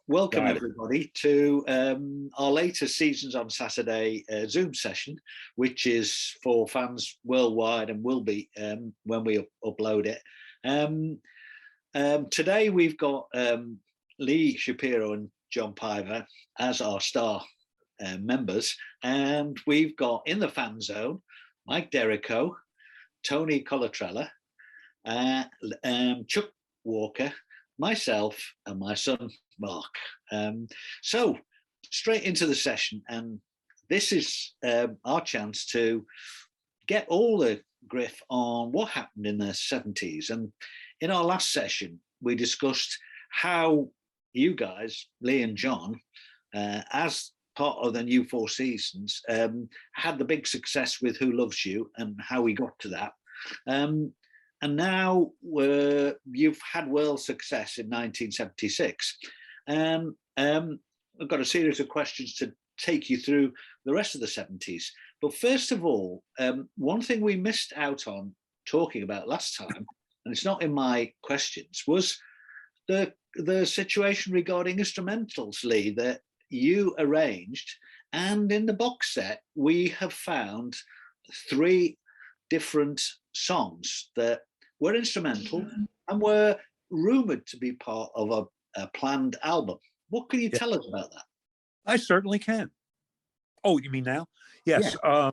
welcome everybody to our latest Seasons on Saturday Zoom session, which is for fans worldwide and will be when we upload it. Today we've got Lee Shapiro and John Paiva as our star members, and we've got in the fan zone Mike Derrico, Tony Colatrella, Chuck Walker, myself, and my son Mark. So straight into the session, and this is our chance to get all the griff on what happened in the 70s. And in our last session, we discussed how you guys, Lee and John, as part of the new Four Seasons, had the big success with Who Loves You and how we got to that. And now you've had world success in 1976. I've got a series of questions to take you through the rest of the 70s. But first of all, one thing we missed out on talking about last time, and it's not in my questions, was the situation regarding instrumentals, Lee, that you arranged. And in the box set, we have found 3 different songs that were instrumental and were rumored to be part of a planned album. What can you tell us about that? I certainly can. Oh, you mean now? Yes. Yeah.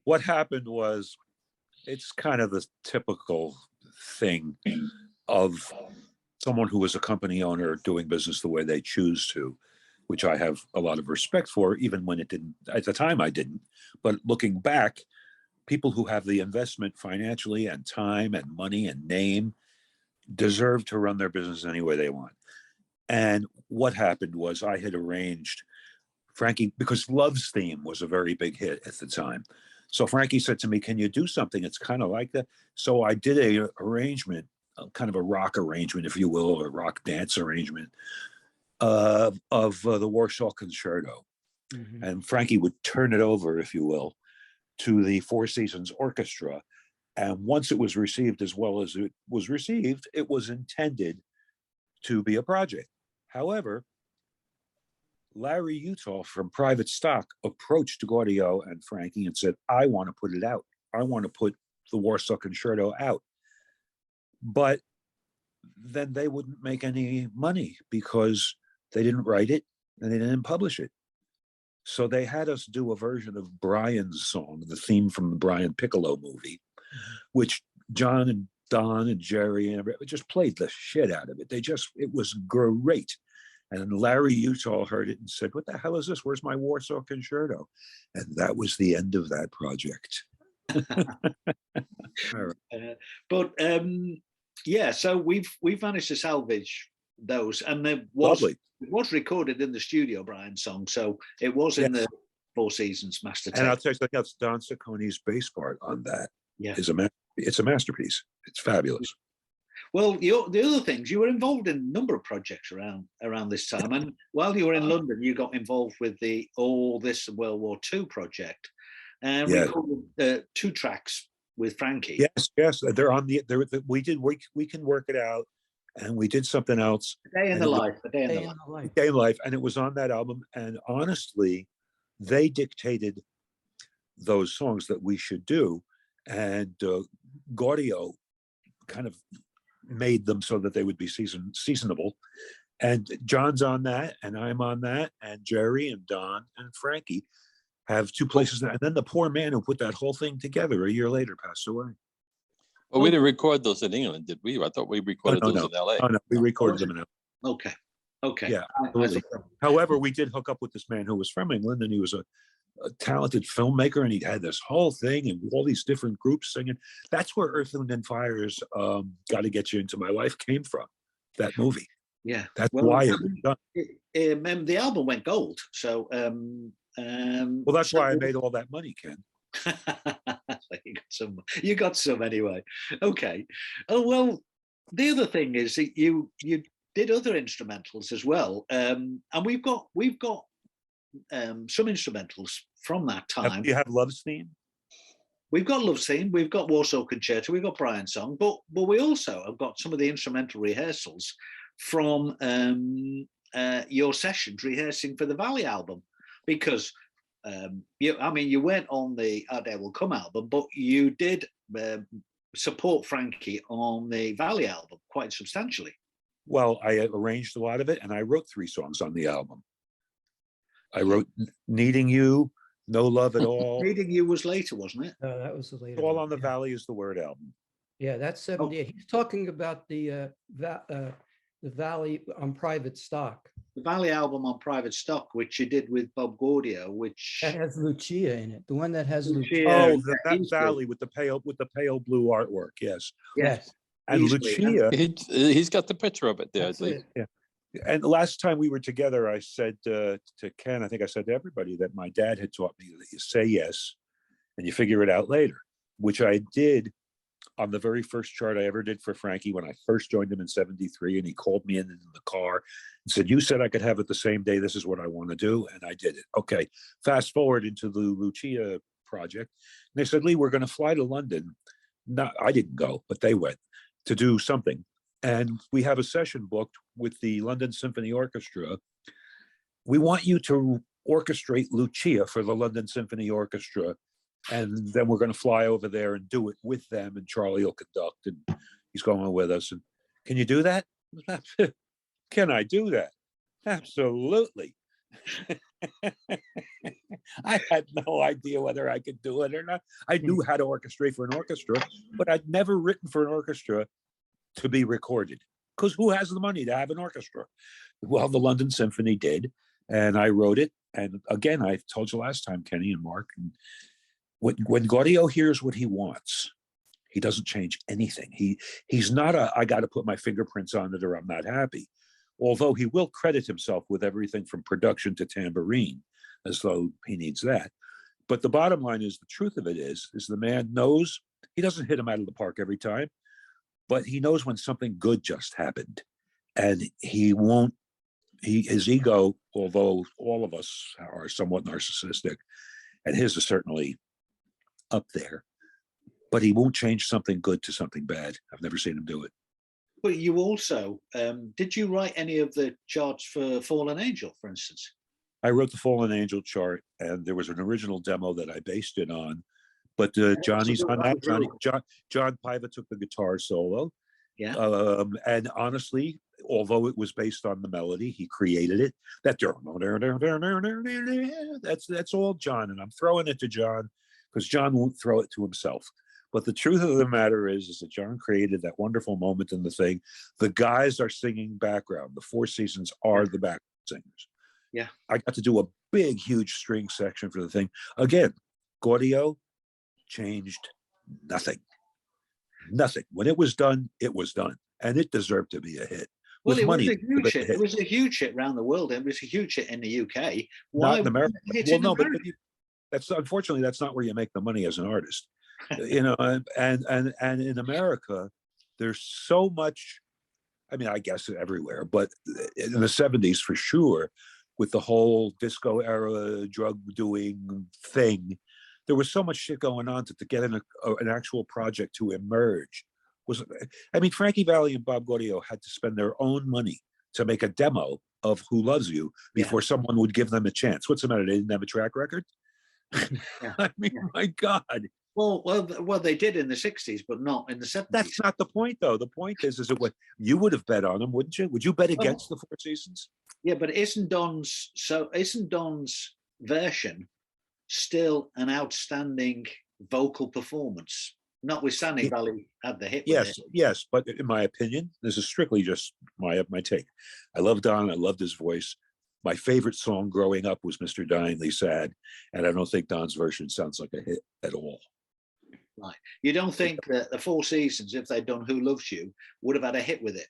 What happened was, it's kind of the typical thing of someone who is a company owner doing business the way they choose to, which I have a lot of respect for, even when it didn't, at the time I didn't. But looking back, people who have the investment financially and time and money and name deserve to run their business any way they want. And what happened was, I had arranged Frankie, because Love's Theme was a very big hit at the time. So Frankie said to me, can you do something? It's kind of like that. So I did a arrangement, kind of a rock arrangement, if you will, or a rock dance arrangement of the Warsaw Concerto. Mm-hmm. And Frankie would turn it over, if you will, to the Four Seasons Orchestra. And once it was received as well as it was received, it was intended to be a project. However, Larry Utah from Private Stock approached Gaudio and Frankie and said, I want to put it out. I want to put the Warsaw Concerto out. But then they wouldn't make any money because they didn't write it and they didn't publish it. So they had us do a version of Brian's song, the theme from the Brian Piccolo movie, which John and Don and Gerry and everybody just played the shit out of it. It was great. And Larry Utah heard it and said, what the hell is this? Where's my Warsaw Concerto? And that was the end of that project. So we've managed to salvage those. And it was recorded in the studio, Brian's song. So it was in the Four Seasons master tape. And I'll tell you something else, Don Ciccone's bass part on that is it's a masterpiece. It's fabulous. Well, the other things, you were involved in a number of projects around this time. And while you were in London, you got involved with the All This World War II project. And recorded 2 tracks with Frankie. Yes. They're on we can work it out. And we did something else. A Day in the Life. And it was on that album. And honestly, they dictated those songs that we should do. And Gaudio kind of made them so that they would be seasonable. And John's on that, and I'm on that, and Gerry and Don and Frankie have 2 places. And then the poor man who put that whole thing together a year later passed away. Well, we didn't record those in England, did we? I thought we recorded those in LA. Oh, no, we recorded them in LA. Okay. Yeah. However, we did hook up with this man who was from England, and he was a talented filmmaker, and he had this whole thing and all these different groups singing. That's where Earth, Wind and Fire's Got to Get You Into My Life came from, that movie. Yeah. That's why it was done. The album went gold. So, well, that's why I made all that money, Ken. You got some anyway. Okay. Oh, well, the other thing is that you did other instrumentals as well. And we've got some instrumentals from that time. You have Love's Theme? We've got Love's Theme, we've got Warsaw Concerto, we've got Brian's song, but we also have got some of the instrumental rehearsals from your sessions rehearsing for the Valli album, because you weren't on the Our Day Will Come album, but you did support Frankie on the Valli album quite substantially. Well, I arranged a lot of it, and I wrote 3 songs on the album. I wrote "Needing You," "No Love at All." Needing You was later, wasn't it? No, that was the later. All one. on the Valley is the Word album. Yeah, that's 78. He's talking about the Valley on Private Stock. The Valli album on Private Stock, which you did with Bob Gaudio, which That has Lucia in it. The one that has Lucia. Lucia. Oh, that Valley with the pale blue artwork. Yes. Yes. And Easily. Lucia. He's got the picture of it there. I That's think. it. And the last time we were together, I said to Ken, I think I said to everybody, that my dad had taught me that you say yes and you figure it out later, which I did on the very first chart I ever did for Frankie when I first joined him in '73. And he called me in the car and said, "You said I could have it the same day. This is what I want to do." And I did it. Okay. Fast forward into the Lucia project. And they said, "Lee, we're going to fly to London." No, I didn't go, but they went to do something. And we have a session booked with the London Symphony Orchestra. We want you to orchestrate Lucia for the London Symphony Orchestra. And then we're going to fly over there and do it with them. And Charlie will conduct, and he's going with us. And can you do that? Can I do that? Absolutely. I had no idea whether I could do it or not. I knew how to orchestrate for an orchestra, but I'd never written for an orchestra to be recorded, because who has the money to have an orchestra? Well, the London Symphony did, and I wrote it. And again, I told you last time, Kenny and Mark, and when Gaudio hears what he wants, he doesn't change anything. He's not I got to put my fingerprints on it or I'm not happy. Although he will credit himself with everything from production to tambourine, as though he needs that. But the bottom line is, the truth of it is the man knows, he doesn't hit him out of the park every time, but he knows when something good just happened. And his ego, although all of us are somewhat narcissistic, and his is certainly up there, but he won't change something good to something bad. I've never seen him do it. But you also, did you write any of the charts for Fallen Angel, for instance? I wrote the Fallen Angel chart, and there was an original demo that I based it on. But Johnny's on that. John Paiva took the guitar solo. Yeah. And honestly, although it was based on the melody, he created it. That's all John, and I'm throwing it to John because John won't throw it to himself. But the truth of the matter is that John created that wonderful moment in the thing. The guys are singing background. The Four Seasons are the background singers. Yeah. I got to do a big, huge string section for the thing. Again, Gaudio changed nothing. Nothing. When it was done, and it deserved to be a hit. Well, it was a huge hit. It was a huge hit around the world. It was a huge hit in the UK. Why? Not in America. Well, no, but that's unfortunately that's not where you make the money as an artist. And in America, there's so much. I mean, I guess everywhere, but in the '70s for sure, with the whole disco era drug doing thing, there was so much shit going on to get an actual project to emerge. Frankie Valli and Bob Gaudio had to spend their own money to make a demo of Who Loves You before someone would give them a chance. What's the matter? They didn't have a track record? Yeah. My God. Well, they did in the '60s, but not in the '70s. That's not the point, though. The point is it what you would have bet on them, wouldn't you? Would you bet against the Four Seasons? Yeah, but isn't Don's version still an outstanding vocal performance? Notwithstanding, Valli had the hit. Yes, but in my opinion, this is strictly just my take. I love Don. I loved his voice. My favorite song growing up was Mr. Dyingly Sad, and I don't think Don's version sounds like a hit at all. Right. You don't think that the Four Seasons, if they'd done Who Loves You, would have had a hit with it?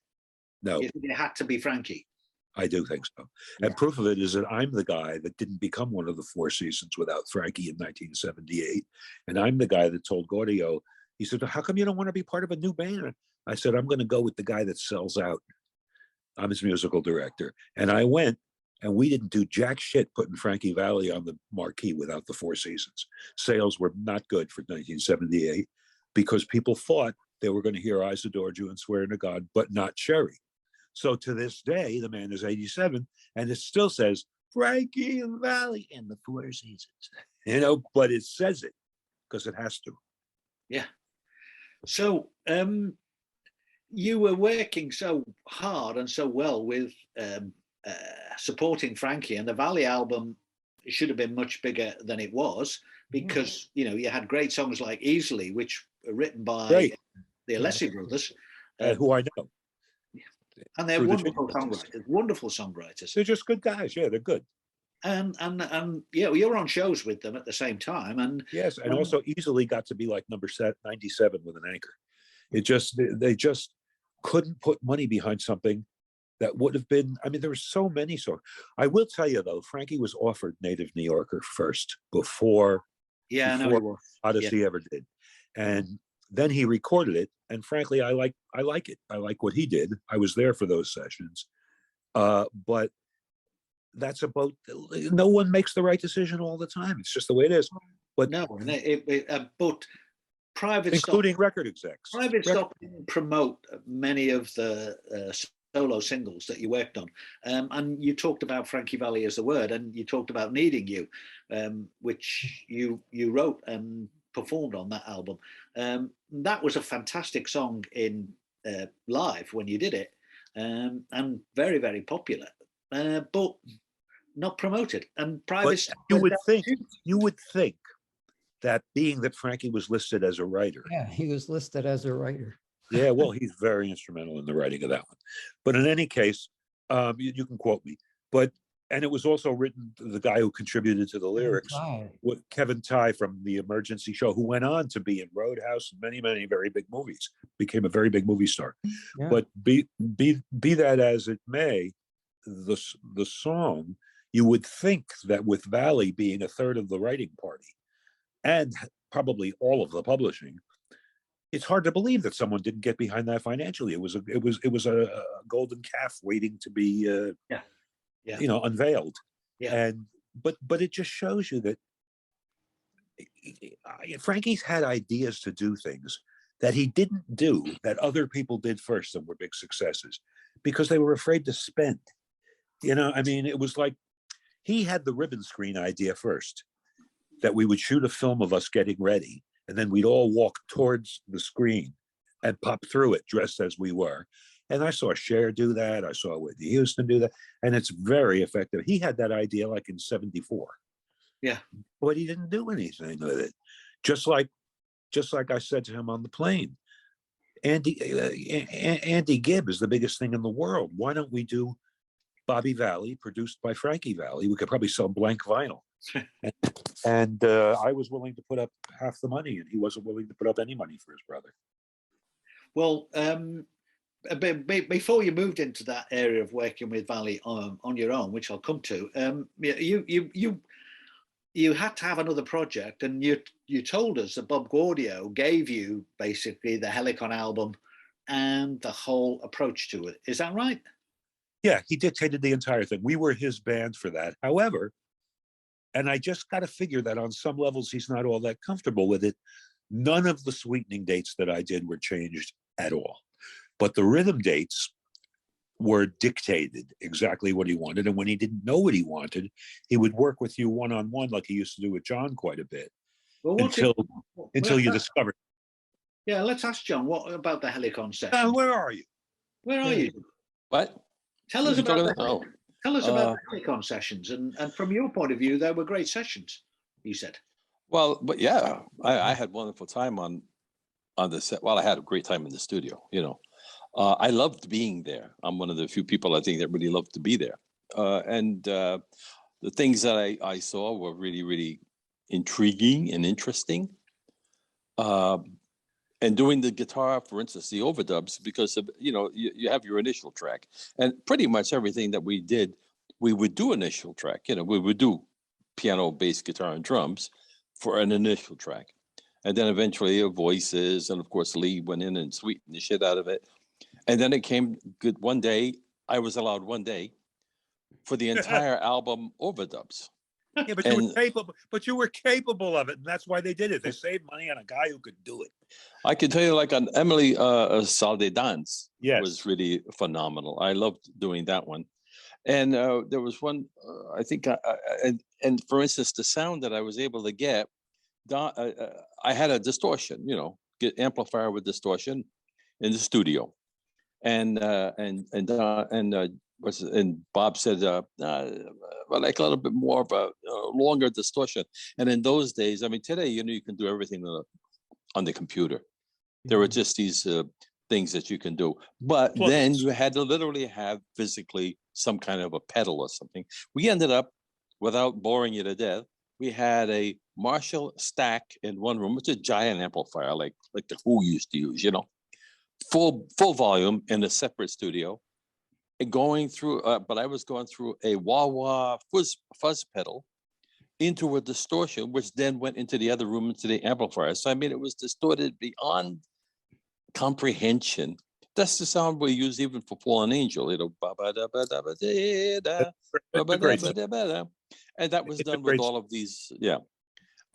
No. It had to be Frankie. I do think so. And proof of it is that I'm the guy that didn't become one of the Four Seasons without Frankie in 1978. And I'm the guy that told Gaudio, he said, "How come you don't want to be part of a new band?" I said, "I'm going to go with the guy that sells out. I'm his musical director." And I went, and we didn't do jack shit putting Frankie Valli on the marquee without the Four Seasons. Sales were not good for 1978 because people thought they were going to hear Eyes Adored You and Swearing to God, but not Sherry. So to this day, the man is 87, and it still says Frankie Valli in the Four Seasons, but it says it because it has to. Yeah. So you were working so hard and so well with supporting Frankie, and the Valli album should have been much bigger than it was because you had great songs like Easily, which were written by the Alessi brothers, who I know. And they're wonderful songwriters. They're just good guys. Yeah, they're good. And you're on shows with them at the same time. And yes, and also Easily got to be like number 97 with an anchor. They just couldn't put money behind something that would have been. I mean, there were so many songs. I will tell you though, Frankie was offered Native New Yorker first before Odyssey ever did, and then he recorded it. And frankly, I like it. I like what he did. I was there for those sessions, but that's about. No one makes the right decision all the time. It's just the way it is. But no, but private, including record execs, private stuff didn't promote many of the solo singles that you worked on. And you talked about Frankie Valli as the word, and you talked about Needing You, which you wrote and performed on that album. That was a fantastic song in live when you did it, and very, very popular, but not promoted. And private stuff, you would think that being that Frankie was listed as a writer. Yeah, he was listed as a writer. Yeah, well, he's very instrumental in the writing of that one. But in any case, you can quote me. And it was also written, the guy who contributed to the lyrics, Kevin Tighe from The Emergency Show, who went on to be in Roadhouse and many, many very big movies, became a very big movie star. Yeah. But be that as it may, the song, you would think that with Valli being a third of the writing party and probably all of the publishing, it's hard to believe that someone didn't get behind that financially. It was a golden calf waiting to be unveiled. Yeah. And but it just shows you that Frankie's had ideas to do things that he didn't do that other people did first and were big successes because they were afraid to spend. I mean, it was like he had the ribbon screen idea first, that we would shoot a film of us getting ready, and then we'd all walk towards the screen and pop through it dressed as we were. And I saw Cher do that. I saw Whitney Houston do that. And it's very effective. He had that idea like in 74. Yeah. But he didn't do anything with it. Just like I said to him on the plane, Andy Gibb is the biggest thing in the world. Why don't we do Bobby Valli, produced by Frankie Valli? We could probably sell blank vinyl. and I was willing to put up half the money, and he wasn't willing to put up any money for his brother. Well, before you moved into that area of working with Valli on your own, which I'll come to, you had to have another project, and you told us that Bob Gaudio gave you basically the Helicon album and the whole approach to it. Is that right? Yeah, he dictated the entire thing. We were his band for that. However, and I just got to figure that on some levels he's not all that comfortable with it. None of the sweetening dates that I did were changed at all. But the rhythm dates were dictated exactly what he wanted. And when he didn't know what he wanted, he would work with you one-on-one like he used to do with John quite a bit. Well, until you discovered. Yeah, let's ask John, what about the Helicon session? Where are you? Where are you? What? Tell us about the Helicon sessions. And from your point of view, they were great sessions, you said. Well, but yeah, I had wonderful time on the set. Well, I had a great time in the studio, I loved being there. I'm one of the few people I think that really loved to be there. And the things that I saw were really, really intriguing and interesting. And doing the guitar, for instance, the overdubs, because of, you have your initial track, and pretty much everything that we did, we would do initial track. We would do piano, bass, guitar, and drums for an initial track. And then eventually voices, and of course Lee went in and sweetened the shit out of it. And then it came good one day. I was allowed one day for the entire album overdubs. Yeah, but And you were capable of it, and that's why they did it. They saved money on a guy who could do it. I can tell you, like on Emily Salde Yes. was really phenomenal. I loved doing that one. And there was one, I think, and for instance, the sound that I was able to get, I had a distortion, get amplifier with distortion in the studio, and Bob said, well, like a little bit more of a longer distortion. And in those days, I mean, today, you can do everything on the computer. There were just these things that you can do, but then you had to literally have physically some kind of a pedal or something. We ended up, without boring you to death, we had a Marshall stack in one room. It's a giant amplifier, like the Who used to use, full volume in a separate studio. And going through, but I was going through a wah-wah fuzz pedal into a distortion, which then went into the other room, into the amplifier. So I mean, it was distorted beyond comprehension. That's the sound we use even for Fallen Angel, and that was done with all of these,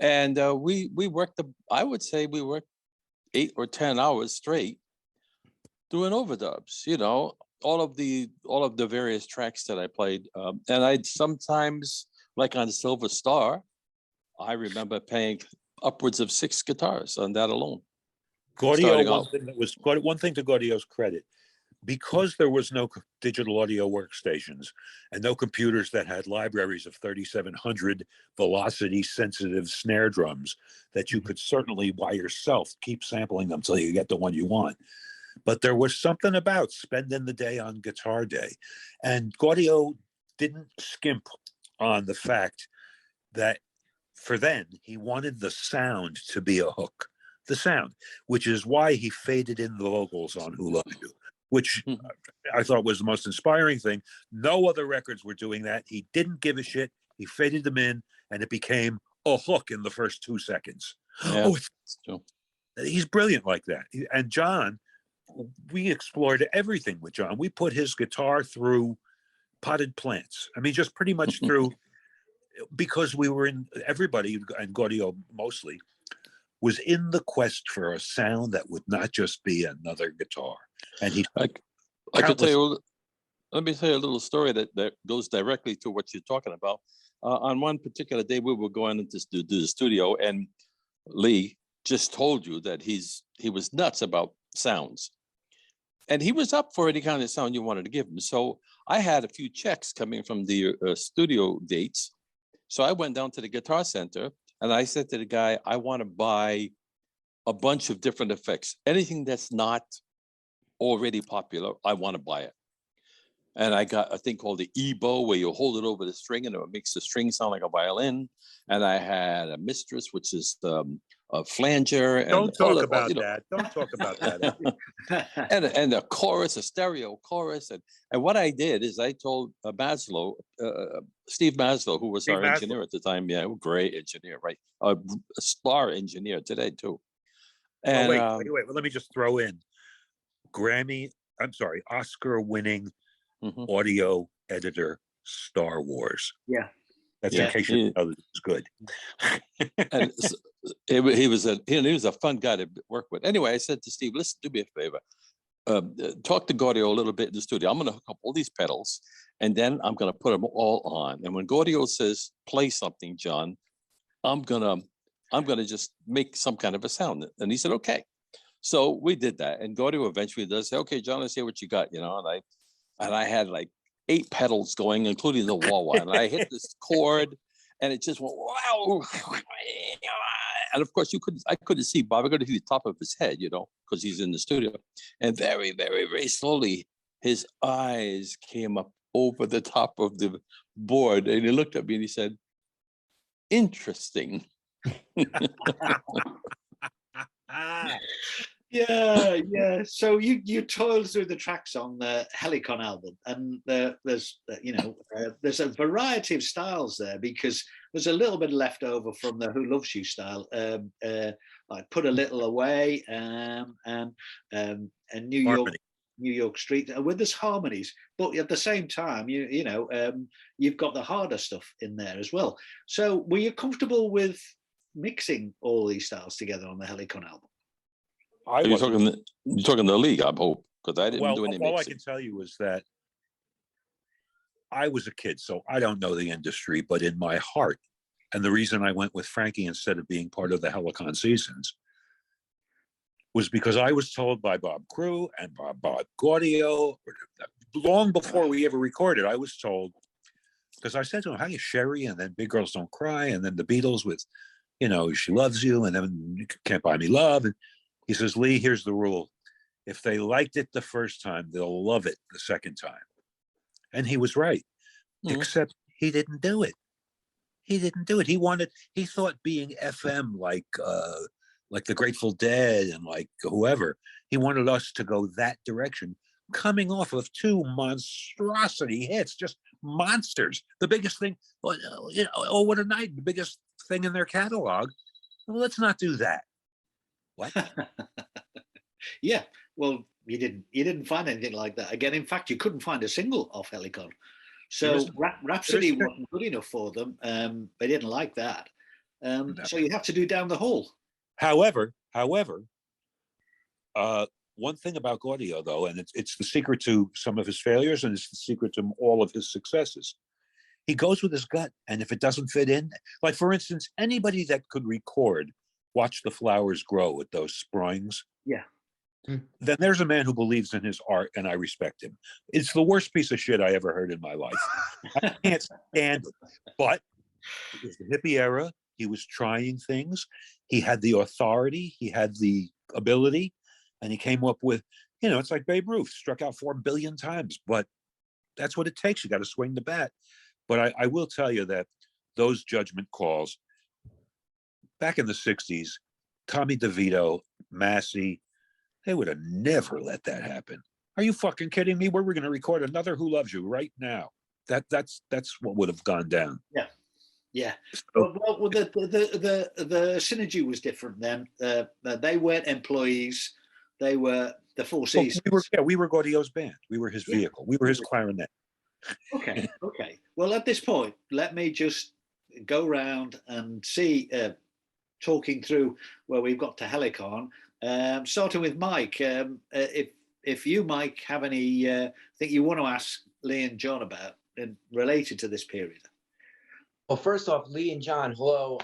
And we worked, I would say we worked 8 or 10 hours straight doing overdubs, all of the various tracks that I played. And I'd sometimes, like on Silver Star, I remember paying upwards of 6 guitars on that alone. Gaudio, one thing to Gaudio's credit, because there was no digital audio workstations and no computers that had libraries of 3,700 velocity sensitive snare drums that you could certainly by yourself keep sampling them till you get the one you want. But there was something about spending the day on Guitar Day, and Gaudio didn't skimp on the fact that for then he wanted the sound to be a hook. The sound, which is why he faded in the vocals on Who Loves You, which I thought was the most inspiring thing. No other records were doing that. He didn't give a shit. He faded them in, and it became a hook in the first 2 seconds. Yeah, he's brilliant like that. And John, we explored everything with John. We put his guitar through potted plants. I mean, just pretty much through, because we were everybody, and Gaudio mostly, was in the quest for a sound that would not just be another guitar. And I could tell you, let me tell you a little story that goes directly to what you're talking about. On one particular day, we were going into the studio, and Lee just told you that he was nuts about sounds. And he was up for any kind of sound you wanted to give him. So I had a few checks coming from the studio dates. So I went down to the Guitar Center, and I said to the guy, I want to buy a bunch of different effects. Anything that's not already popular, I want to buy it. And I got a thing called the E-bow, where you hold it over the string and it makes the string sound like a violin. And I had a Mistress, which is a flanger. And Don't talk about that. Don't talk about that. and a chorus, a stereo chorus. And what I did is I told Maslow, Steve Maslow, who was our engineer at the time, great engineer, right? A star engineer today too. And wait. Well, let me just throw in Oscar-winning audio editor, Star Wars. Yeah. That's in case you know that it's good. And he was a fun guy to work with. Anyway, I said to Steve, listen, do me a favor. Talk to Gaudio a little bit in the studio. I'm going to hook up all these pedals, and then I'm going to put them all on. And when Gaudio says, play something, John, I'm going to just make some kind of a sound. And he said, okay. So we did that. And Gaudio eventually does say, okay, John, let's see what you got, and I had like 8 pedals going, including the wah-wah. And I hit this chord, and it just went, wow. And of course, I couldn't see Bob. I couldn't see the top of his head, because he's in the studio. And very, very, very slowly, his eyes came up over the top of the board. And he looked at me and he said, interesting. Yeah. So you toiled through the tracks on the Helicon album, and there's a variety of styles there, because there's a little bit left over from the Who Loves You style. I put a little away, and New York. New York street where there's harmonies, but at the same time, you've got the harder stuff in there as well. So were you comfortable with mixing all these styles together on the Helicon album? You're talking the league, I hope, because I didn't do any all I mixing. can tell you is that I was a kid, so I don't know the industry, but in my heart, and the reason I went with Frankie instead of being part of the Helicon seasons was because I was told by Bob Crew and Bob Gaudio, long before we ever recorded, I was told, because I said to him, "How you Sherry?" And then Big Girls Don't Cry, and then the Beatles with, She Loves You, and then Can't Buy Me Love. And he says, "Lee, here's the rule. If they liked it the first time, they'll love it the second time." And he was right, except he didn't do it. He didn't do it. He thought being FM like the Grateful Dead and like whoever, he wanted us to go that direction, coming off of two monstrosity hits, just monsters. The biggest thing, oh, what a night, the biggest thing in their catalog. Well, let's not do that. What? Yeah, well, you didn't find anything like that. Again, in fact, you couldn't find a single off Helicon. So Rhapsody wasn't good enough for them. They didn't like that. No. So you have to do Down the Hall. However, one thing about Gaudio, though, and it's the secret to some of his failures, and it's the secret to all of his successes. He goes with his gut, and if it doesn't fit in, like for instance, anybody that could record "Watch the Flowers Grow" with those springs, yeah, then there's a man who believes in his art, and I respect him. It's the worst piece of shit I ever heard in my life. I can't stand it, but it was the hippie era. He was trying things. He had the authority. He had the ability. And he came up with, it's like Babe Ruth, struck out 4 billion times. But that's what it takes. You got to swing the bat. But I will tell you that those judgment calls, back in the 60s, Tommy DeVito, Massey, they would have never let that happen. Are you fucking kidding me? We're going to record another Who Loves You right now. That's what would have gone down. Yeah. Yeah, well, the synergy was different then. They weren't employees; they were the Four Seasons. We were Gaudio's band. We were his vehicle. We were his clarinet. Okay. Well, at this point, let me just go round and see, talking through where we've got to Helicon. Starting with Mike, if you, Mike, have any thing you want to ask Lee and John about related to this period. Well, first off, Lee and John, hello.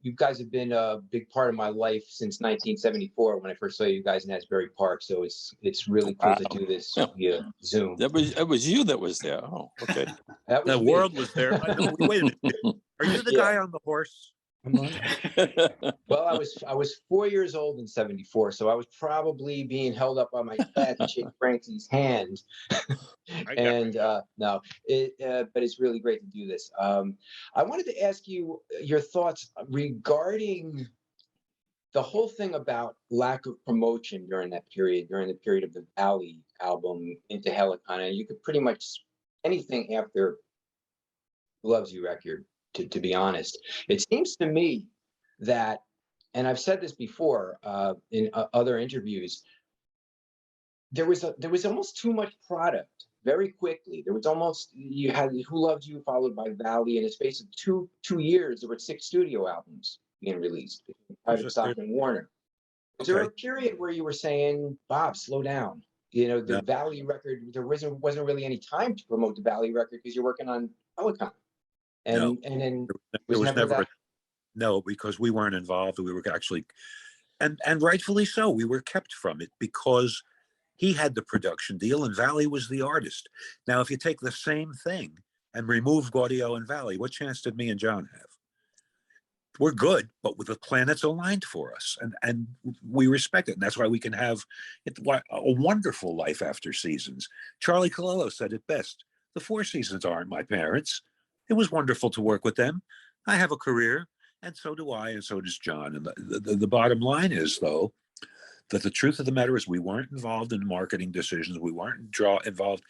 You guys have been a big part of my life since 1974 when I first saw you guys in Asbury Park. So it's really cool to do this via Zoom. That was you that was there. Oh, okay. The world was there. Wait a minute. Are you the guy on the horse? Well, I was 4 years old in 74, so I was probably being held up by my dad to shake Frankie's hand. And but it's really great to do this. I wanted to ask you your thoughts regarding the whole thing about lack of promotion during the period of the Valli album into Helicon. And you could pretty much anything after Who Loves You record. To be honest, it seems to me that, and I've said this before in other interviews, there was almost too much product very quickly. There was almost, you had Who Loves You followed by Valli. In a space of two years, there were 6 studio albums being released, Private Stock and Warner. Was there a period where you were saying, Bob, slow down? The Valli record, there wasn't really any time to promote the Valli record because you're working on Helicon. And then there was never no, because we weren't involved. We were actually, and rightfully so, we were kept from it because he had the production deal and Valli was the artist. Now, if you take the same thing and remove Gaudio and Valli, what chance did me and John have? We're good, but with the planets aligned for us, and we respect it, and that's why we can have a wonderful life after seasons. Charlie Colello said it best: the Four Seasons aren't my parents. It was wonderful to work with them. I have a career, and so do I, and so does John. And the bottom line is, though, that the truth of the matter is we weren't involved in marketing decisions. We weren't involved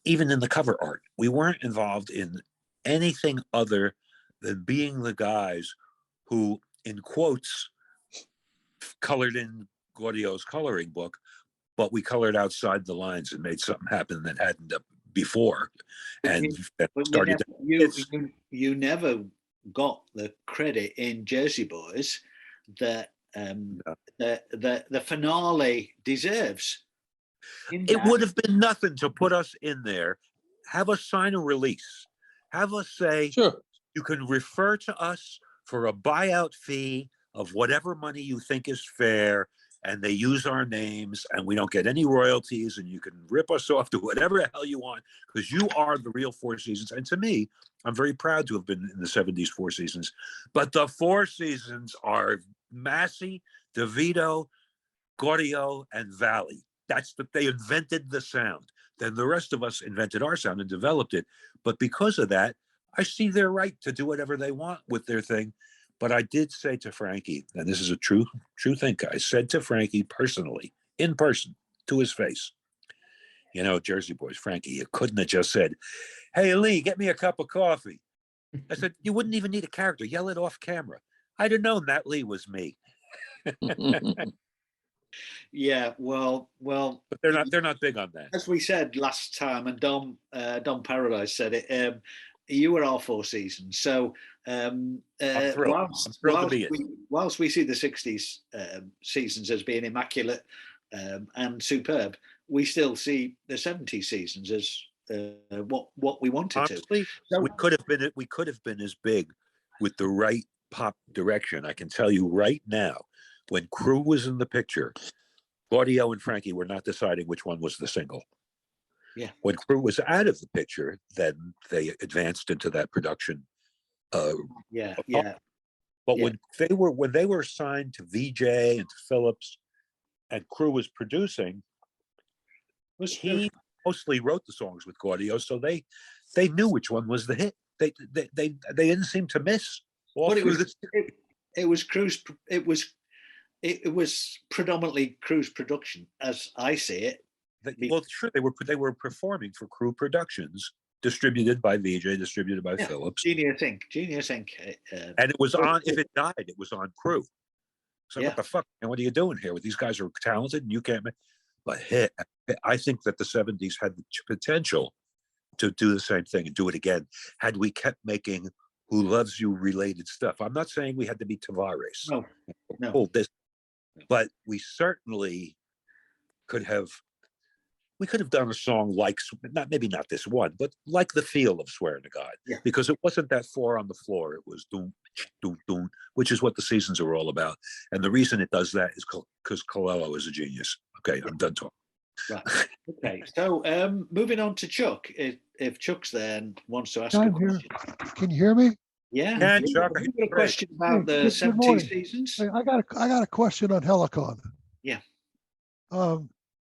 even in the cover art. We weren't involved in anything other than being the guys who, in quotes, colored in Gaudio's coloring book, but we colored outside the lines and made something happen that hadn't before, and that started. You never got the credit in Jersey Boys that the finale deserves. It would have been nothing to put us in there, have us sign a release, have us say, Sure. you can refer to us for a buyout fee of whatever money you think is fair, and they use our names, and we don't get any royalties, and you can rip us off to whatever the hell you want, because you are the real Four Seasons. And to me, I'm very proud to have been in the 70s Four Seasons, but the Four Seasons are Massey, DeVito, Gaudio, and Valli. They invented the sound. Then the rest of us invented our sound and developed it. But because of that, I see their right to do whatever they want with their thing. But I did say to Frankie, and this is a true thing, I said to Frankie personally, in person, to his face, Jersey Boys, Frankie, you couldn't have just said, hey, Lee, get me a cup of coffee. I said, you wouldn't even need a character. Yell it off camera. I'd have known that Lee was me. Yeah, well, but they're not big on that. As we said last time, and Dom Paradise said it. You were all Four Seasons, so I'm thrilled to be it. Whilst we see the '60s seasons as being immaculate and superb, we still see the '70s seasons as what we wanted. Honestly, to. So, we could have been as big with the right pop direction. I can tell you right now, when Crew was in the picture, Gaudio and Frankie were not deciding which one was the single. Yeah. When Crew was out of the picture, then they advanced into that production. But when they were signed to VJ and to Phillips, and Crew was producing, he mostly wrote the songs with Gaudio, so they knew which one was the hit. They didn't seem to miss. But it was predominantly Crew's production, as I see it. Well, sure, they were performing for Crew Productions, distributed by VJ, distributed by Phillips. Genius Inc. And it was on. If it died, it was on Crew. So what the fuck? And what are you doing here? With these guys are talented, and you can't. But I think that the '70s had the potential to do the same thing and do it again had we kept making Who Loves You related stuff. I'm not saying we had to be Tavares. No. But we certainly could have. We could have done a song like, maybe not this one, but like the feel of Swear to God, because it wasn't that four on the floor. It was doom, doom, doom, which is what the seasons are all about. And the reason it does that is because Colello is a genius. Okay, I'm done talking. Right. Okay, so moving on to Chuck. If Chuck's there and wants to ask a question. Can you hear me? Yeah. Chuck, I got a question about the 70s seasons. I got a question on Helicon. Yeah.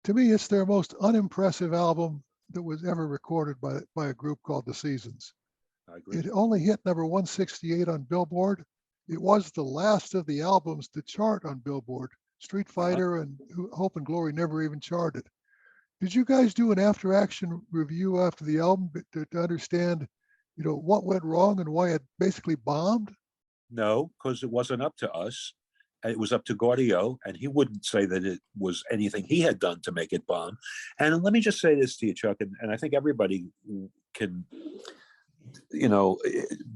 To me, it's their most unimpressive album that was ever recorded by a group called The Seasons. I agree. It only hit number 168 on Billboard. It was the last of the albums to chart on Billboard. Street Fighter and Hope and Glory never even charted. Did you guys do an after-action review after the album to understand, what went wrong and why it basically bombed? No, because it wasn't up to us. It was up to Gaudio, and he wouldn't say that it was anything he had done to make it bomb. And let me just say this to you, Chuck, and I think everybody can,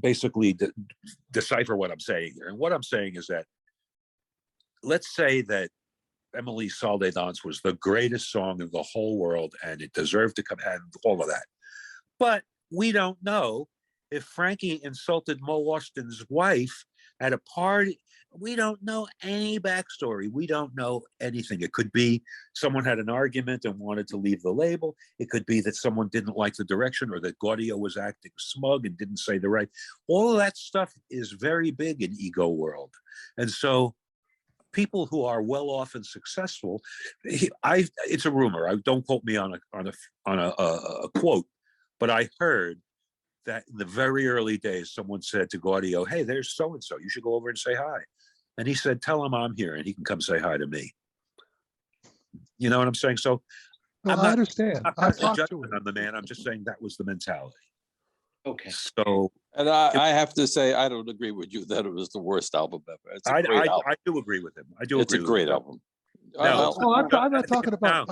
basically decipher what I'm saying here. And what I'm saying is that, let's say that Emily Saldé Dance was the greatest song in the whole world, and it deserved to come, and all of that. But we don't know if Frankie insulted Mo Austin's wife at a party. We don't know any backstory. We don't know anything. It could be someone had an argument and wanted to leave the label. It could be that someone didn't like the direction, or that Gaudio was acting smug and didn't say the right. All of that stuff is very big in ego world. And so people who are well off and successful, it's a rumor. Don't quote me on a quote, but I heard that in the very early days, someone said to Gaudio, "Hey, there's so-and-so. You should go over and say hi." And he said, "Tell him I'm here and he can come say hi to me." You know what I'm saying? So I understand. I'm not judging on the man. I'm just saying that was the mentality. Okay. So, and I have to say, I don't agree with you that it was the worst album ever. It's a great album. I do agree with him. I do. It's a great album. No. Oh, I'm not talking No.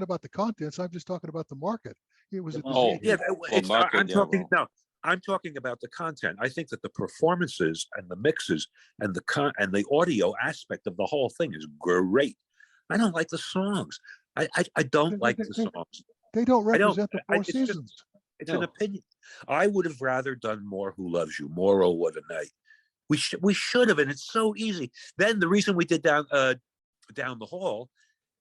about the contents. I'm just talking about the market. It was a Oh, disaster. Yeah, market, I'm yeah, talking well. no. I'm talking about the content. I think that the performances and the mixes and the audio aspect of the whole thing is great. I don't like the songs. I don't like the songs. They don't I don't. represent the Four It's just Seasons. it's No. an opinion. I would have rather done More Who Loves You, More Oh What a Night. We should have, and it's so easy. Then the reason we did down the hall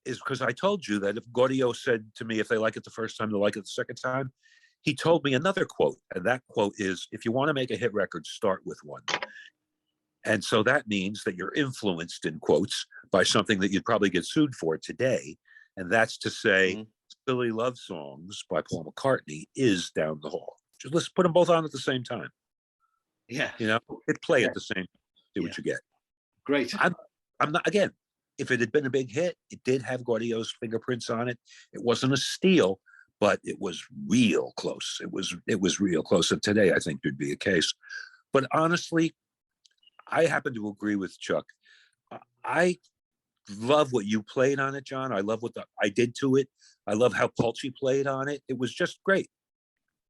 is because I told you that if Gaudio said to me if they like it the first time, they'll like it the second time. He told me another quote, and that quote is, "If you want to make a hit record, start with one." And so that means that you're influenced, in quotes, by something that you'd probably get sued for today, and that's to say, "Silly Love Songs" by Paul McCartney is Down the Hall. Just let's put them both on at the same time. Yeah. You know, hit play at the same time, see what you get. Great. I'm not, again, if it had been a big hit, it did have Gaudio's fingerprints on it. It wasn't a steal, but it was real close. It was real close. And today, I think there'd be a case. But honestly, I happen to agree with Chuck. I love what you played on it, John. I love what I did to it. I love how Polci played on it. It was just great.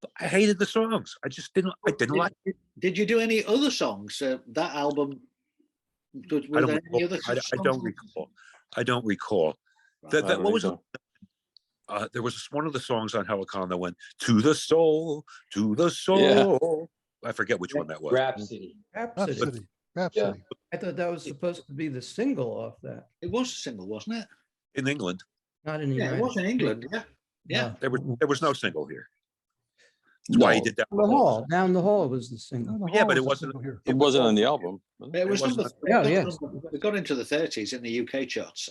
But I hated the songs. I didn't like it. Did you do any other songs? That album. I don't recall. I don't recall. Right. What was there was one of the songs on Helicon that went to the soul, to the soul. Yeah. I forget which one that was. Rhapsody. Rhapsody. I thought that was supposed to be the single off that. It was a single, wasn't it? In England. Not in the Yeah, United it was in England. States. Yeah. There was no single here. That's why he did that. Down the hall was the single. Yeah, but it wasn't here. It wasn't on the album. It was wasn't number, Yeah. We got into the 30s in the UK charts.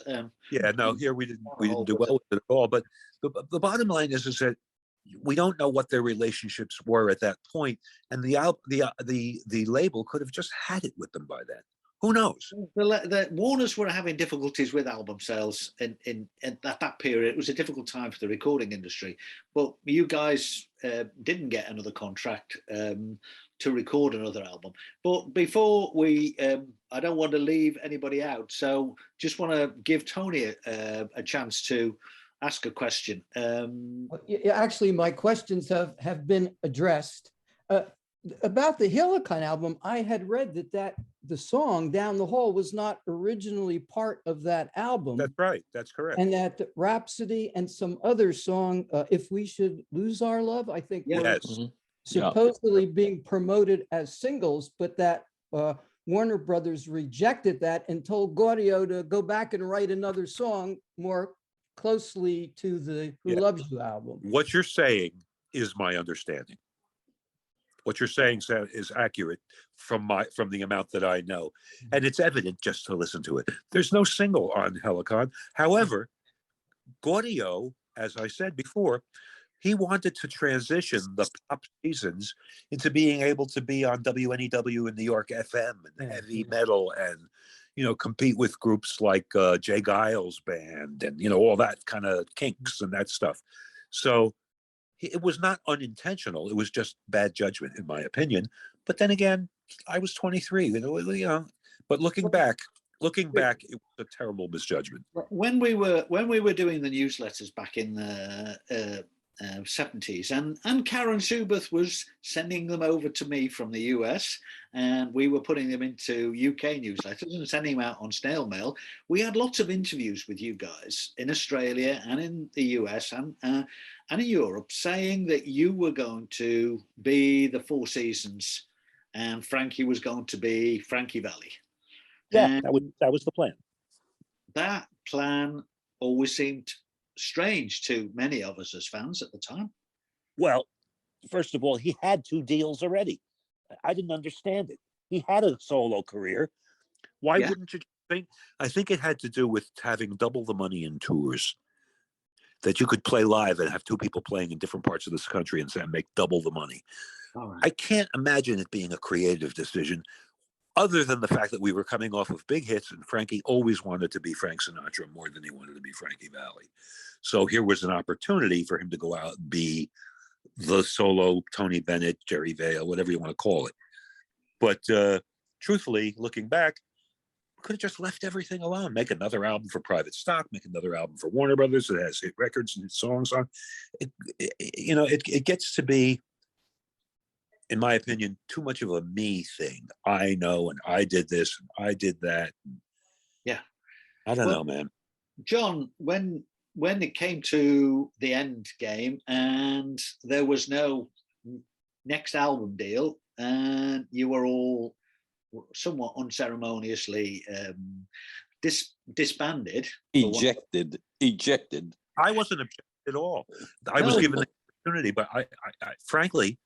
Yeah, no, here we didn't do well with it at all. But the bottom line is that we don't know what their relationships were at that point, and the label could have just had it with them by then. Who knows? The Warners were having difficulties with album sales in at that period. It was a difficult time for the recording industry, but you guys didn't get another contract to record another album. But before we, I don't want to leave anybody out, so just want to give Tony a chance to ask a question. Actually, my questions have been addressed. About the Helicon album, I had read that the song Down the Hall was not originally part of that album. That's right. That's correct. And that Rhapsody and some other song, If We Should Lose Our Love, I think were supposedly being promoted as singles, but that Warner Brothers rejected that and told Gaudio to go back and write another song more closely to the Who Loves You album. What you're saying is my understanding. What you're saying is accurate from the amount that I know, and it's evident just to listen to it. There's no single on Helicon. However, Gaudio, as I said before, he wanted to transition the pop seasons into being able to be on WNEW in New York FM and heavy metal, and compete with groups like Jay Giles band and all that kind of Kinks and that stuff. So it was not unintentional. It was just bad judgment, in my opinion. But then again, I was 23. But looking back, it was a terrible misjudgment. When we were doing the newsletters back in the 70s, and Karen Subath was sending them over to me from the US, and we were putting them into UK newsletters and sending them out on snail mail. We had lots of interviews with you guys in Australia and in the US and in Europe, saying that you were going to be the Four Seasons and Frankie was going to be Frankie Valli. Yeah, that was the plan. That plan always seemed strange to many of us as fans at the time. Well, first of all, he had 2 deals already. I didn't understand it. He had a solo career. Why wouldn't you think? I think it had to do with having double the money in tours. That you could play live and have 2 people playing in different parts of this country and make double the money. Right. I can't imagine it being a creative decision, other than the fact that we were coming off of big hits and Frankie always wanted to be Frank Sinatra more than he wanted to be Frankie Valli. So here was an opportunity for him to go out and be the solo Tony Bennett, Gerry Vale, whatever you want to call it. But truthfully, looking back, could have just left everything alone. Make another album for Private Stock. Make another album for Warner Brothers that has hit records and hit songs on. It gets to be, in my opinion, too much of a me thing. I know, and I did this, and I did that. Yeah, I don't know, man. John, when it came to the end game and there was no next album deal, and you were all somewhat unceremoniously disbanded, ejected. I wasn't objected at all. I was given the opportunity, but I frankly,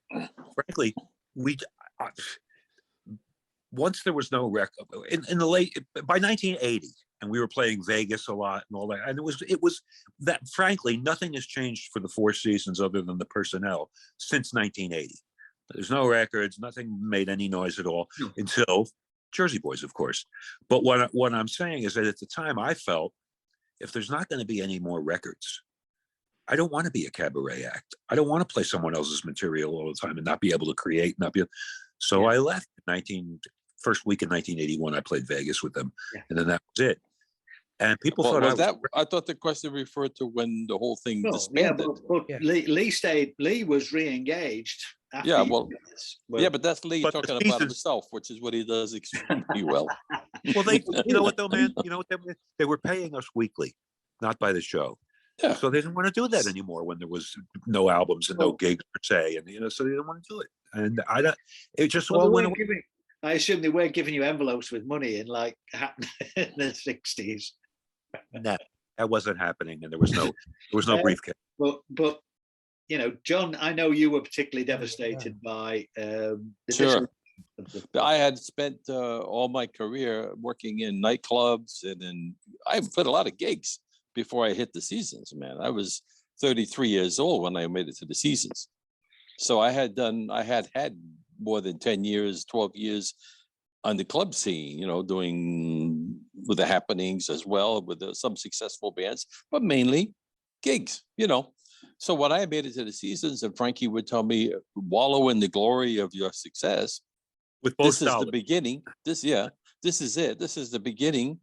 once there was no record in the late by 1980, and we were playing Vegas a lot and all that, and it was that frankly nothing has changed for the Four Seasons other than the personnel since 1980. There's no records, nothing made any noise at all until Jersey Boys, of course. But what I'm saying is that at the time I felt, if there's not going to be any more records, I don't want to be a cabaret act. I don't want to play someone else's material all the time and not be able to create, So I left first week in 1981. I played Vegas with them, and then that was it. And people thought I thought the question referred to when the whole thing disbanded. But Lee stayed. Lee was re-engaged. But that's Lee talking about himself, which is what he does extremely well. Well, you know what though, man? You know what they were paying us weekly, not by the show. Yeah. So they didn't want to do that anymore when there was no albums and no gigs per se, and so they didn't want to do it. And it just all went away. I assume they weren't giving you envelopes with money in like in the 60s. No, that wasn't happening, and there was no briefcase. But John, I know you were particularly devastated by Sure. I had spent all my career working in nightclubs, and I put a lot of gigs before I hit the Seasons, man. I was 33 years old when I made it to the Seasons. So I had had more than 10 years, 12 years on the club scene, doing with the happenings as well, with some successful bands, but mainly gigs, So when I made it to the Seasons, and Frankie would tell me, wallow in the glory of your success. With both this is the beginning. This is it. This is the beginning.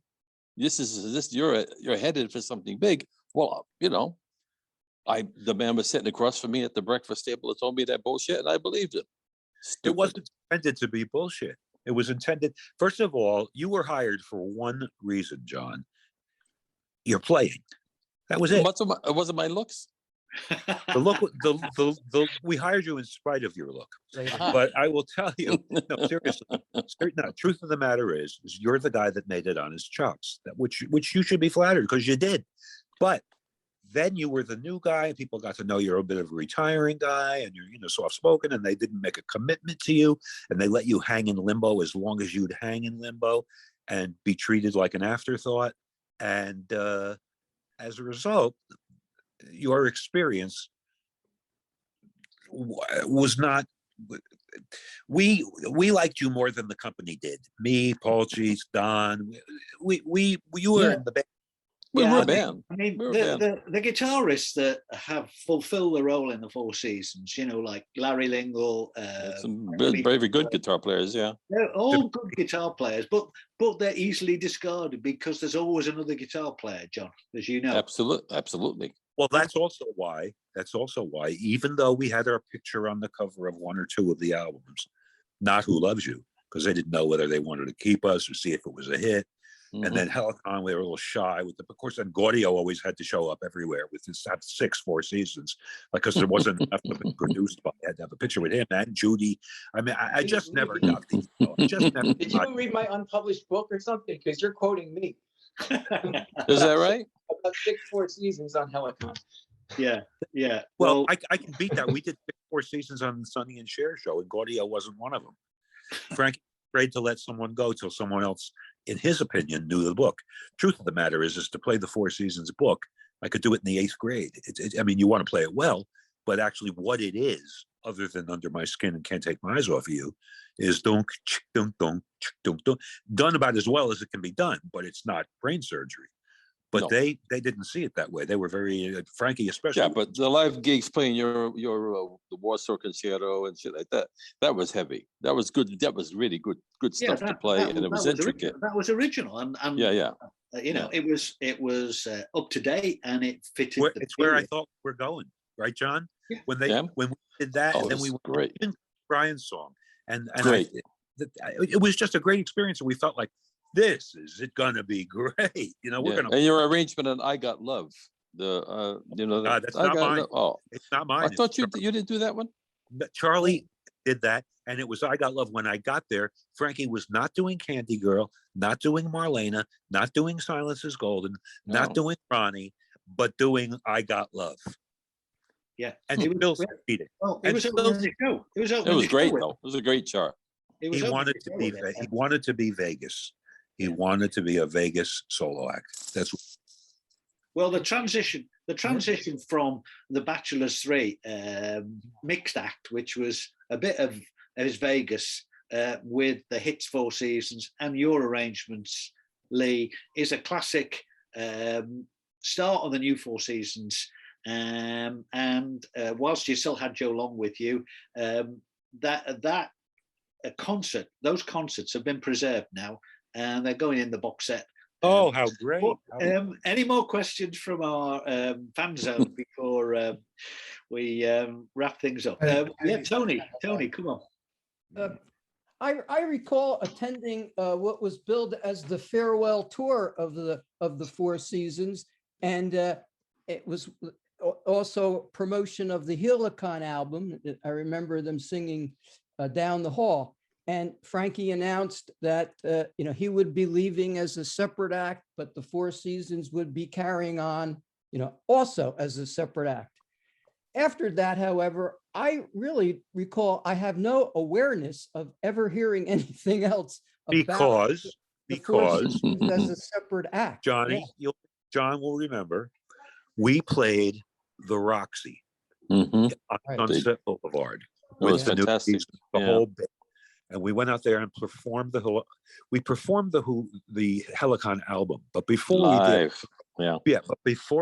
You're headed for something big. Well, the man was sitting across from me at the breakfast table and told me that bullshit, and I believed it. It wasn't intended to be bullshit. It was intended. First of all, you were hired for one reason, John. You're playing. That was it. It wasn't my looks. The look, we hired you in spite of your look. But I will tell you, no, seriously, truth of the matter is you're the guy that made it on his chops. Which you should be flattered, because you did. But then you were the new guy, and people got to know you're a bit of a retiring guy, and you're soft-spoken, and they didn't make a commitment to you, and they let you hang in limbo as long as you'd hang in limbo and be treated like an afterthought. And as a result, your experience was not. We liked you more than the company did. Me, Polci, Don. You were in the band. We were a band. I mean, the guitarists that have fulfilled the role in the Four Seasons, like Larry Lingle, some very good guitar players, yeah. They're all good guitar players, but they're easily discarded because there's always another guitar player, John, as you know. Absolutely. Well, that's also why, even though we had our picture on the cover of one or two of the albums, not Who Loves You, because they didn't know whether they wanted to keep us or see if it was a hit. Mm-hmm. And then Helicon, we were a little shy with of course, then Gaudio always had to show up everywhere with his 4 seasons, because there wasn't enough of it produced, but I had to have a picture with him and Judy. I mean, I just never got these. Did you read my unpublished book or something? Because you're quoting me. Is that right? About 4 seasons on Helicon. Yeah. Well, I can beat that. We did 4 seasons on the Sonny and Cher show, and Gaudio wasn't one of them. Frankie was afraid to let someone go till someone else, in his opinion, knew the book. Truth of the matter is to play the 4 seasons book, I could do it in the 8th grade. I mean, you want to play it well, but actually what it is, other than Under My Skin and Can't Take My Eyes Off of You, is dunk, dunk, dunk, dunk, dunk, done about as well as it can be done, but it's not brain surgery. but No. they didn't see it that way. They were very Frankie, especially. Yeah, but the live gigs playing your the Warsaw Concerto and shit like that, that was heavy. That was good. That was really good stuff to play, and it was intricate. That was original, and Yeah. You know, it was up to date, and it fitted. It's where I thought we're going, right, John? Yeah. When we did that, and then we went great. into Brian's song, and Great. it was just a great experience, and we felt like, this is it gonna be great. You know, we're gonna. And your arrangement on "I Got Love," that's not mine. Oh, it's not mine. I thought you didn't do that one. Charlie did that, and it was "I Got Love." When I got there, Frankie was not doing Candy Girl, not doing Marlena, not doing Silence Is Golden, not doing Ronnie, but doing "I Got Love." Yeah, and it was beat it. Well, it was opening the show. It was great though. It was a great chart. He wanted to be. He wanted to be Vegas. He wanted to be a Vegas solo act. That's well, the transition from the Bachelors 3 mixed act, which was a bit of his Vegas with the hits Four Seasons and your arrangements, Lee, is a classic start of the new Four Seasons. And whilst you still had Joe Long with you, those concerts have been preserved now. And they're going in the box set. Oh, how great. Any more questions from our fan zone before we wrap things up? Yeah, Tony, come on. I recall attending what was billed as the farewell tour of the Four Seasons, and it was also promotion of the Helicon album. I remember them singing Down the Hall. And Frankie announced that he would be leaving as a separate act, but the Four Seasons would be carrying on, also as a separate act. After that, however, I really recall I have no awareness of ever hearing anything else about because as a separate act. Johnny, John will remember, we played the Roxy on Sunset Boulevard. It was fantastic. The whole bit. And we went out there and performed the Helicon album. But before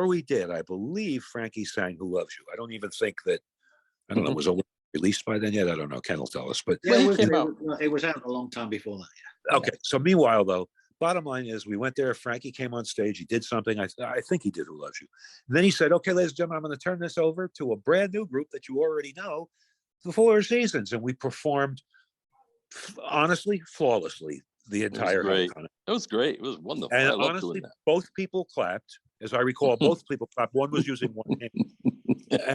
we did, I believe Frankie sang "Who Loves You." I don't even think that. I don't know. Was it released by then yet? I don't know. Ken will tell us. But it was out a long time before that. Yeah. Okay. So meanwhile, though, bottom line is, we went there. Frankie came on stage. He did something. I think he did "Who Loves You." And then he said, "Okay, ladies and gentlemen, I'm going to turn this over to a brand new group that you already know, the Four Seasons," and we performed. Honestly, flawlessly, the entire Helicon. It was great. It was wonderful. And honestly, both people clapped. As I recall, both people clapped. One was using one hand,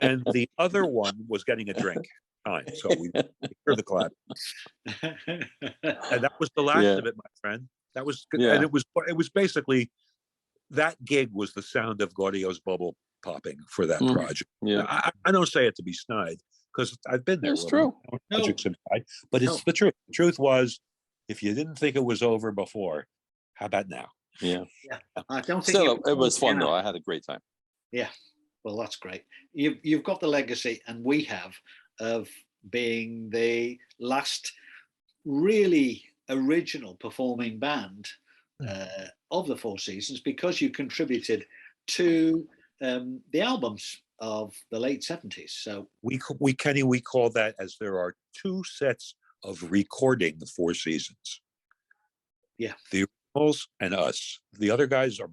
and the other one was getting a drink. So we heard the clap, and that was the last of it, my friend. That was good. And it was basically, that gig was the sound of Gaudio's bubble popping for that project. Yeah, I don't say it to be snide, because I've been there. It's true. But it's the truth. The truth was, if you didn't think it was over before, how about now? Yeah. I don't think it was fun though. I had a great time. Yeah. Well, that's great. You've got the legacy, and we have, of being the last really original performing band of the Four Seasons, because you contributed to the albums of the late 70s. So we call that, as there are two sets of recording the Four Seasons. Yeah. The originals and us. The other guys are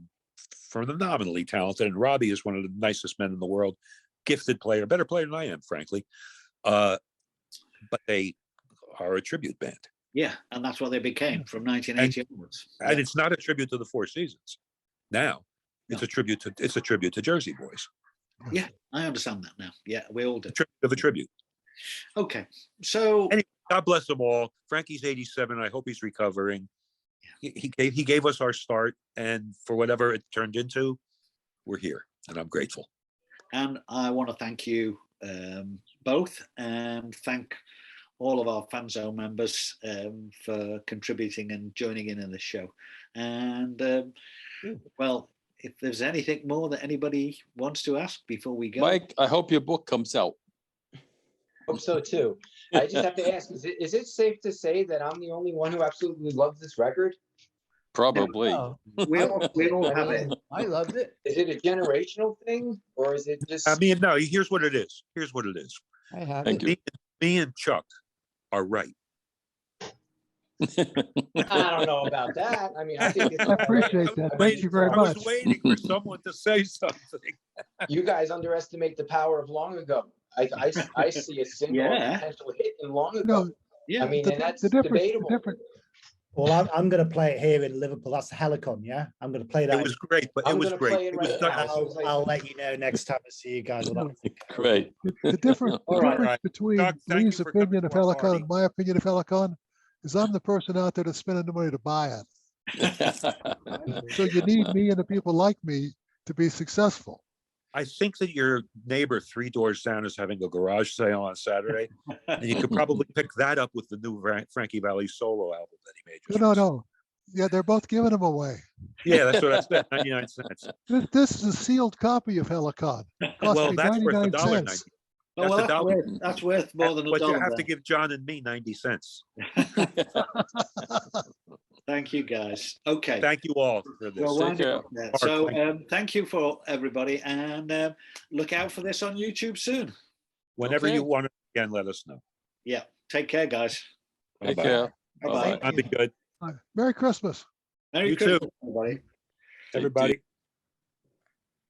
phenomenally talented, and Robbie is one of the nicest men in the world, gifted player, better player than I am, frankly. But they are a tribute band. Yeah, and that's what they became from 1980 onwards. And it's not a tribute to the Four Seasons. Now, it's a tribute to Jersey Boys. Yeah, I understand that now. Yeah, we all do. Of a tribute. Okay, so anyway, God bless them all. Frankie's 87. I hope he's recovering. He gave us our start, and for whatever it turned into, we're here, and I'm grateful. And I want to thank you both, and thank all of our fan zone members for contributing and joining in the show. And well, if there's anything more that anybody wants to ask before we go. Mike, I hope your book comes out. Hope so too. I just have to ask, is it safe to say that I'm the only one who absolutely loves this record? Probably. Oh, We all have it. I loved it. Is it a generational thing or is it just? I mean, no, here's what it is. Here's what it is. I have Thank it. you. Me and Chuck are right. I don't know about that. I mean, I think it's I appreciate that. Thank you very I much. was waiting for someone to say something. you guys underestimate the power of long ago. I see a single Yeah. potential hit in long ago. No, Yeah. I mean, and that's the difference, debatable. Well, I'm going to play it here in Liverpool. That's the Helicon, yeah? I'm going to play that. It was great, but I'm it was gonna great. play it It was right done- now. I'll let you know next time I see you guys. Great. the difference, All right. difference between Doug, thank Lee's you for coming opinion to of our Helicon party. and my opinion of Helicon is I'm the person out there that's spending the money to buy it. So you need me and the people like me to be successful. I think that your neighbor 3 doors down is having a garage sale on Saturday, and you could probably pick that up with the new Frankie Valli solo album that he made. No, just no, recently. no. Yeah, they're both giving them away. Yeah, that's what I said. 99 cents. This is a sealed copy of Helicon. Cost Well, me that's worth 99 $1.90. cents. Oh, well, That's a that's worth more than a But you dollar. have to then. give John and me 90 cents. Thank you, guys. Okay. Thank you all for this. Well, Take wind it care. up there. So thank you for everybody, and look out for this on YouTube soon. Whenever Okay. you want it again, let us know. Yeah. Take care, guys. Take Bye-bye. care. Bye-bye. Bye-bye. I'll be good. Merry Christmas. Merry You too. Christmas, everybody. Everybody.